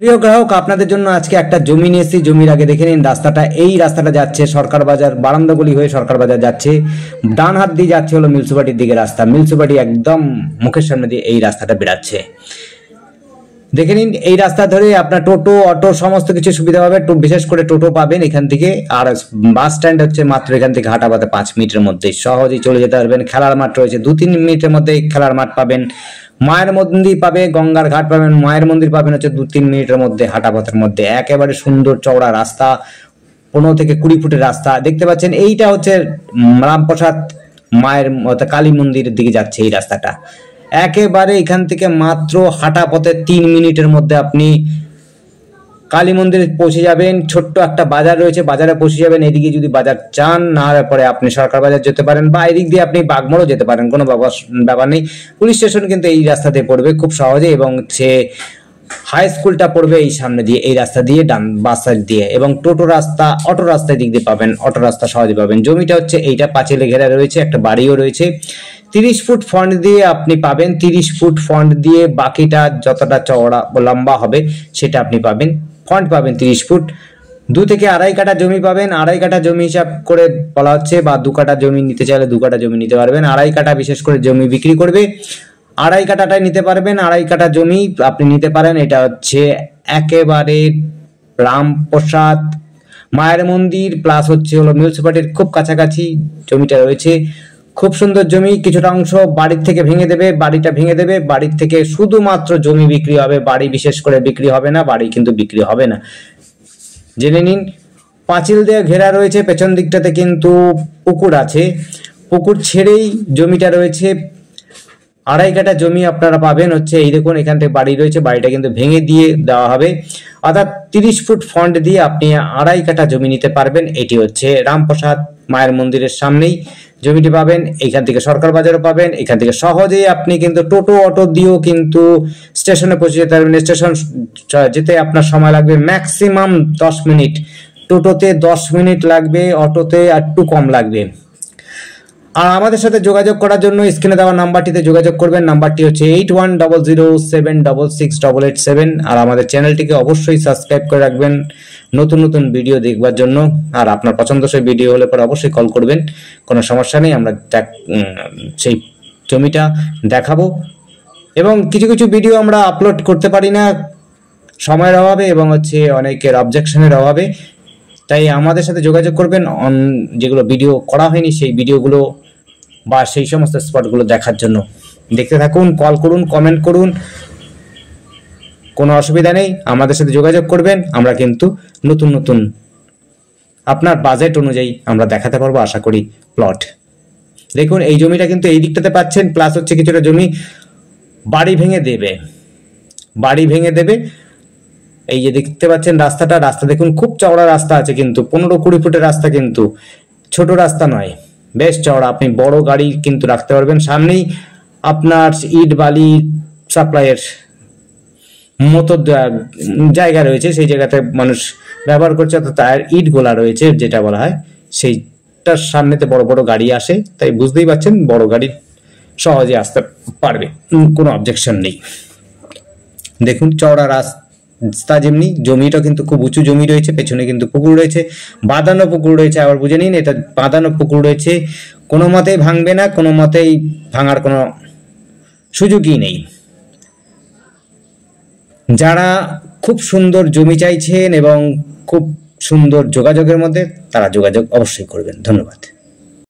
প্রিয় গ্রাহক, আপনাদের জন্য আজকে একটা জমি নিয়েছি। জমির আগে দেখে নিন রাস্তাটা। এই রাস্তাটা যাচ্ছে সরকার বাজার, বারান্দাগুলি হয়ে সরকার বাজার যাচ্ছে। ডান হাত দিয়ে যাচ্ছে হলো মিউনিসিপালিটির দিকে রাস্তা। মিউনিসিপালিটি একদম মুখের সামনে দিয়ে এই রাস্তাটা বেরাচ্ছে। দেখে নিন এই রাস্তা ধরে আপনার টোটো, অটো সমস্ত কিছু সুবিধা হবে। বিশেষ করে টোটো পাবেন এখান থেকে। আর বাস স্ট্যান্ড হচ্ছে মাত্র এখান থেকে হাঁটা পথে 5 মিনিটের মধ্যে সহজেই চলে যেতে পারবেন। খেলার মাঠ রয়েছে 2-3 মিনিটের মধ্যে খেলার মাঠ পাবেন। মায়ের মন্দির পাবে, গঙ্গার ঘাট পাবেন। মায়ের মন্দির পাবেন হচ্ছে 2-3 মিনিটের মধ্যে হাঁটা পথের মধ্যে। একেবারে সুন্দর চওড়া রাস্তা, 15 থেকে 20 ফুটের রাস্তা দেখতে পাচ্ছেন। এইটা হচ্ছে রামপ্রসাদ মায়ের কালী মন্দিরের দিকে যাচ্ছে এই রাস্তাটা। একেবারে এখান থেকে মাত্র হাঁটা পথে 3 মিনিটের মধ্যে আপনি কালী মন্দিরে পৌঁছে যাবেন। ছোট্ট একটা বাজার রয়েছে, বাজারে পৌঁছে যাবেন। এদিকে যদি বাজার চান, না পরে আপনি সরকার বাজার যেতে পারেন, বা এদিক দিয়ে আপনি বাগমারও যেতে পারেন, কোনো ব্যাপার নেই। পুলিশ স্টেশন কিন্তু এই রাস্তাতে পড়বে খুব সহজে, এবং সে হাই স্কুলটা পড়বে এই সামনে দিয়ে, এই রাস্তা দিয়ে ডান বাস সাইড দিয়ে। এবং টোটো রাস্তা, অটো রাস্তায় দিক দিয়ে পাবেন, অটো রাস্তা সহজে পাবেন। জমিটা হচ্ছে এইটা পাঁচিলে ঘেরা রয়েছে, একটা বাড়িও রয়েছে। 30 ফুট ফ্রন্ট দিয়ে আপনি পাবেন। 30 ফুট ফ্রন্ট দিয়ে বাকিটা যতটা চওড়া লম্বা হবে সেটা আপনি পাবেন। ফ্রন্ট পাবেন 30 ফুট। 2 থেকে আড়াই কাঠা জমি পাবেন। আড়াই কাঠা জমি হিসাব করে বলা হচ্ছে, বা 2 কাঠা জমি নিতে চাইলে 2 কাঠা জমি নিতে পারবেন। আড়াই কাঠা বিশেষ করে জমি বিক্রি করবে, আড়াই কাঠাটাই নিতে পারবেন। আড়াই কাঠা জমি আপনি নিতে পারেন। এটা হচ্ছে একেবারে রামপ্রসাদ মায়ের মন্দির প্লাস হচ্ছে হলো মিউনিসিপালিটির খুব কাছাকাছি জমিটা রয়েছে। খুব সুন্দর জমি। কিছুটা অংশ বাড়ির থেকে ভেঙে দেবে, বাড়িটা ভেঙে দেবে। বাড়ির থেকে শুধুমাত্র জমি বিক্রি হবে, বাড়ি বিশেষ করে বিক্রি হবে না। বাড়ি কিন্তু বিক্রি হবে না, জেনে নিন। পাঁচিল দিয়ে ঘেরা রয়েছে, পেছন দিকটাতে কিন্তু পুকুর আছে। পুকুর ছেড়েই জমিটা রয়েছে। আড়াই কাঠা জমি আপনারা পাবেন হচ্ছে এই দেখুন, এখান থেকে বাড়ি রয়েছে, বাড়িটা কিন্তু ভেঙে দিয়ে দেওয়া হবে। অর্থাৎ 30 ফুট ফ্রন্ট দিয়ে আপনি আড়াই কাঠা জমি নিতে পারবেন। এটি হচ্ছে রামপ্রসাদ মায়ের মন্দিরের সামনেই জমিটি পাবেন। এখান থেকে সরকার বাজারও পাবেন। এখান থেকে সহজেই আপনি কিন্তু টোটো, অটো দিয়েও কিন্তু স্টেশনে পৌঁছে যেতে পারবেন। স্টেশন যেতে আপনার সময় লাগবে ম্যাক্সিমাম 10 মিনিট। টোটোতে 10 মিনিট লাগবে, অটোতে একটু কম লাগবে। আর আমাদের সাথে যোগাযোগ করার জন্য স্ক্রিনে দেওয়া নাম্বারটিতে যোগাযোগ করবেন। নাম্বারটি হচ্ছে 8100078887। আর আমাদের চ্যানেলটিকে অবশ্যই সাবস্ক্রাইব করে রাখবেন নতুন নতুন ভিডিও দেখবার জন্য। আর আপনার পছন্দসই ভিডিও হলে পরে অবশ্যই কল করবেন, কোনো সমস্যা নেই। আমরা সেই জমিটা দেখাবো। এবং কিছু কিছু ভিডিও আমরা আপলোড করতে পারি না সময়ের অভাবে, এবং হচ্ছে অনেকের অবজেকশনের অভাবে। তাই আমাদের সাথে যোগাযোগ করবেন যেগুলো ভিডিও করা হয়নি সেই ভিডিওগুলো বা সেই সমস্ত স্পটগুলো দেখার জন্য। দেখতে থাকুন, কল করুন, কমেন্ট করুন, কোনো অসুবিধা নেই। আমাদের সাথে যোগাযোগ করবেন। আমরা কিন্তু নতুন নতুন আপনার বাজেট অনুযায়ী আমরা দেখাতে পারবো আশা করি প্লট। দেখুন এই জমিটা কিন্তু এই দিকটাতে পাচ্ছেন, প্লাস হচ্ছে কিছুটা জমি বাড়ি ভেঙে দেবে, বাড়ি ভেঙে দেবে। এই যে দেখতে পাচ্ছেন রাস্তাটা, রাস্তা দেখুন খুব চওড়া রাস্তা আছে, কিন্তু 15-20 ফুটের রাস্তা, কিন্তু ছোট রাস্তা নয়, বেশ চওড়া। আপনি বড় গাড়ি কিন্তু রাখতে পারবেন। সামনেই আপনার ইট বালি সাপ্লাইয়ের মতো জায়গা রয়েছে, সেই জায়গাতে মানুষ ব্যবহার করছে, অর্থাৎ তার ইট গোলা রয়েছে যেটা বলা হয়, সেইটার সামনেতে বড় বড় গাড়ি আসে। তাই বুঝতেই পারছেন বড় গাড়ি সহজে আসতে পারবে, কোনো অবজেকশন নেই। দেখুন চওড়া রাস্তা যেমনি, জমিটা কিন্তু খুব উঁচু জমি রয়েছে। পেছনে কিন্তু পুকুর রয়েছে, বাঁধানো পুকুর রয়েছে। আবার বুঝে নিন এটা বাঁধানো পুকুর রয়েছে, কোনো মতেই ভাঙবে না, কোনো মতেই ভাঙার কোনো সুযোগই নেই। যারা খুব সুন্দর জমি চাইছেন এবং খুব সুন্দর যোগাযোগের মধ্যে, তারা যোগাযোগ অবশ্যই করবেন। ধন্যবাদ।